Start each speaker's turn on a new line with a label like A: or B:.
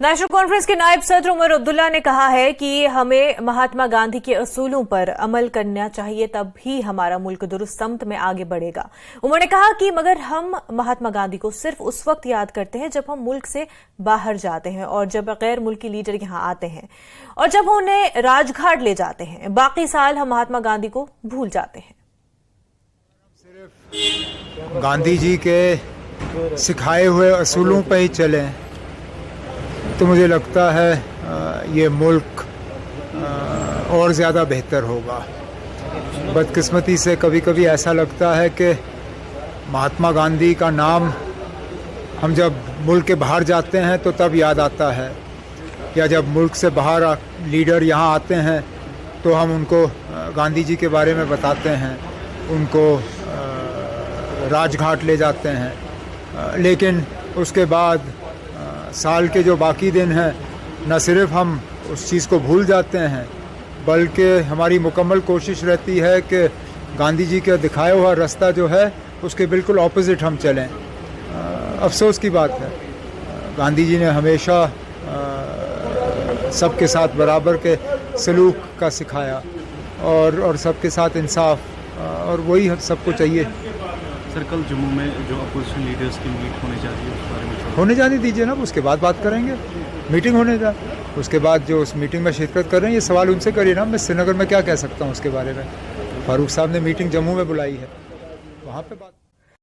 A: National conference के नायब सदर उमर अब्दुल्ला ने कहा है कि हमें महात्मा गांधी के असूलों पर अमल करना चाहिए, तब भी हमारा मुल्क दुरुस्त समत में आगे बढ़ेगा। उमर ने कहा कि मगर हम महात्मा गांधी को सिर्फ उस वक्त याद करते हैं जब हम मुल्क से बाहर जाते हैं और जब गैर मुल्की लीडर यहां आते हैं और जब उन्हें राजघाट ले जाते हैं। बाकी साल हम महात्मा गांधी को भूल जाते हैं।
B: सिर्फ गांधी जी के सिखाए हुए असूलों पर ही चलें तो मुझे लगता है ये मुल्क और ज़्यादा बेहतर होगा। बदकिस्मती से कभी कभी ऐसा लगता है कि महात्मा गांधी का नाम हम जब मुल्क के बाहर जाते हैं तो तब याद आता है, या जब मुल्क से बाहर लीडर यहाँ आते हैं तो हम उनको गांधी जी के बारे में बताते हैं, उनको राजघाट ले जाते हैं। लेकिन उसके बाद साल के जो बाकी दिन हैं, न सिर्फ हम उस चीज़ को भूल जाते हैं बल्कि हमारी मुकम्मल कोशिश रहती है कि गांधी जी का दिखाया हुआ रास्ता जो है उसके बिल्कुल ऑपोजिट हम चलें। अफसोस की बात है, गांधी जी ने हमेशा सबके साथ बराबर के सलूक का सिखाया और सबके साथ इंसाफ, और वही सबको चाहिए।
C: सर, कल जम्मू में जो अपोजिशन लीडर्स की मीट होने जा रही है उस बारे में
B: होने जाने दीजिए ना, उसके बाद बात करेंगे। मीटिंग होने जा, उसके बाद जो उस मीटिंग में शिरकत कर रहे हैं ये सवाल उनसे करिए ना। मैं श्रीनगर में क्या कह सकता हूँ उसके बारे में। फारूक साहब ने मीटिंग जम्मू में बुलाई है, वहाँ पे बात